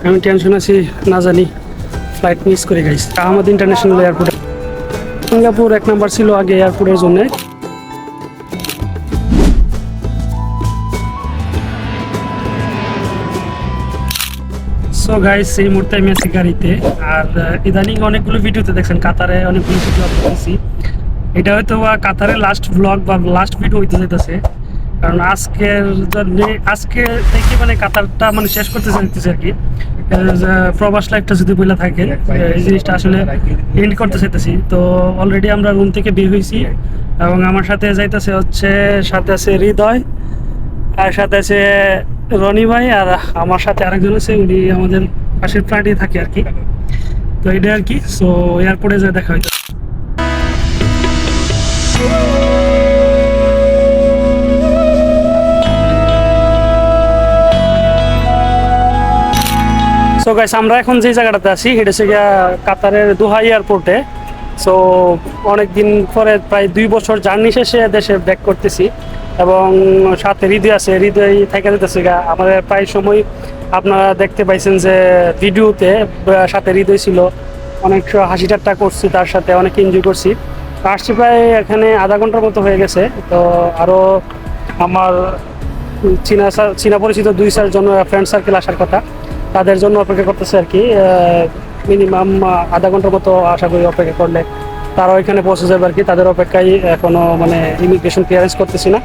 আমি টেনশন আছি, না জানি ফ্লাইট মিস করে guys. Ahmad international airport, Singapore 1 number ছিল আগে এয়ারপোর্টের জন্য। সো গাইস, এই মুহূর্তে আমি আছি গাড়িতে। আর ইদানিং অনেকগুলো ভিডিওতে দেখছেন কাতারে অনেকগুলো ভিডিও আপলোড করছি। এটা হয়তো বা কাতারের লাস্ট ব্লগ বা লাস্ট ভিডিও হইতে যেতেছে, কারণ আজকের জন্য আজকে থেকে মানে কাতারটা মানে শেষ করতে চাইতেছে আর কি। প্রবাস লাইফটা যদি বলে থাকে, এই জিনিসটা আসলে এন্ড করতে চাইতেছি। তো অলরেডি আমরা রুম থেকে বের হয়েছি এবং আমার সাথে যাইতেছে হচ্ছে, সাথে আছে হৃদয়, আর সাথে আছে রনি ভাই, আর আমার সাথে আরেকজন আছে, উনি আমাদের পাশের ফ্ল্যাটে থাকে আর কি। তো এটা আর কি। সো এয়ারপোর্টে যা দেখা হইতো। সো গাইস, আমরা এখন যে জায়গাটাতে আছি এটা হচ্ছে কাতারের দোহা এয়ারপোর্টে। সো অনেকদিন পরে প্রায় 2 বছর জার্নি শেষে দেশে ব্যাক করতেছি এবং সাথে হৃদয় আছে। হৃদয় থেকে যেতেছে আমাদের প্রায় সময় আপনারা দেখতে পাইছেন যে ভিডিওতে সাথে হৃদয় ছিল, অনেক হাসি ঠাট্টা করছি, তার সাথে অনেক এনজয় করছি। আসছি প্রায় এখানে আধা ঘন্টার মতো হয়ে গেছে। তো আরও আমার চীনা পরিচিত 2-4 জন ফ্রেন্ড সার্কেল আসার কথা, তাদের জন্য অপেক্ষা করতেছে আর কি। মিনিমাম আধা ঘন্টার মতো আশা করি অপেক্ষা করলে তারাও এখানে পৌঁছে যাবে আর কি। তাদের অপেক্ষায় এখনও মানে ইমিগ্রেশন ক্লিয়ারেন্স করতেছি না।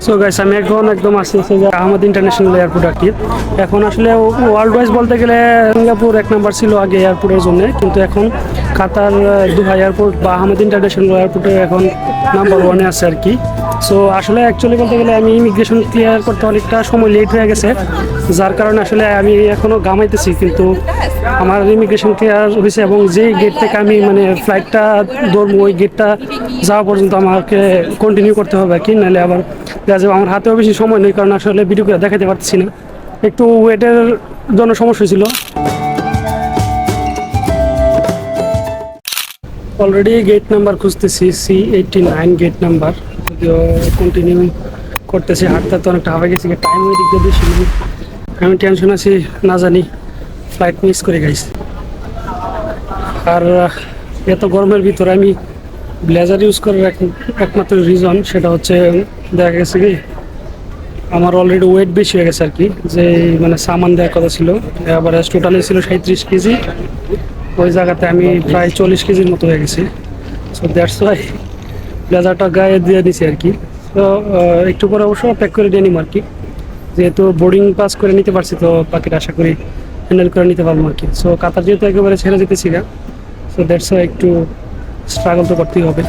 সো গাইস, আমি এখন একদম আসছি আহমদ ইন্টারন্যাশনাল এয়ারপোর্ট আর কি। এখন আসলে ওয়ার্ল্ড ওয়াইজ বলতে গেলে সিঙ্গাপুর 1 নাম্বার ছিল আগে এয়ারপোর্টের জন্য, কিন্তু এখন কাতার দোহা এয়ারপোর্ট বা আহমদ ইন্টারন্যাশনাল এয়ারপোর্টে এখন নাম্বার 1-এ আছে আর কি। সো আসলে অ্যাকচুয়ালি বলতে গেলে আমি ইমিগ্রেশন ক্লিয়ার করতে অনেকটা সময় লেট হয়ে গেছে, যার কারণে আসলে আমি এখনও ঘামাইতেছি, কিন্তু আমার ইমিগ্রেশন ক্লিয়ার হয়েছে এবং যে গেট থেকে আমি মানে ফ্লাইটটা ধরবো ওই গেটটা যাওয়া পর্যন্ত আমাকে কন্টিনিউ করতে হবে আর কি, নাহলে আবার আমার হাতেও বেশি সময় নেই, কারণ আসলে ভিডিও করে দেখাতে পারতেছি না, একটু ওয়েটের জন্য সমস্যা ছিল। অলরেডি গেট নাম্বার খুঁজতেছি, C89 গেট নাম্বার, যদিও কন্টিনিউ করতেছি। হাঁটতে তো অনেকটা হাঁপে গেছি, টাইম ওই দিক দিয়ে বেশি নেই। আমি টেনশন আছি, না জানি ফ্লাইট মিস করে গেছি। আর এত গরমের ভিতরে আমি ব্লেজার ইউজ করার একমাত্র রিজন সেটা হচ্ছে দেখা গেছে কি আমার অলরেডি ওয়েট বেশি হয়ে গেছে আর কি। যে মানে সামান দেওয়ার কথা ছিল, আবার টোটালি ছিল 37 কেজি, ওই জায়গাতে আমি প্রায় 40 কেজির মতো হয়ে গেছি। সো দ্যাটস ওয়াই ব্লেজারটা গায়ে দিয়ে দিছি আর কি। তো একটু পরে অবশ্য প্যাক করে দিয়ে নিব আর কি, যেহেতু বোর্ডিং পাস করে নিতে পারছি, তো বাকিটা আশা করি হ্যান্ডেল করে নিতে পারবো আর কি। সো কাতার যেহেতু একেবারে ছেড়ে যেতেছি না, সো দ্যাটস ওয়াই একটু স্ট্রাগল তো করতেই হবে।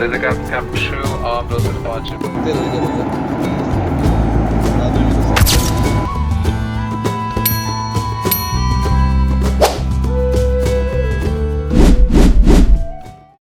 There's a gap shoe on those watch.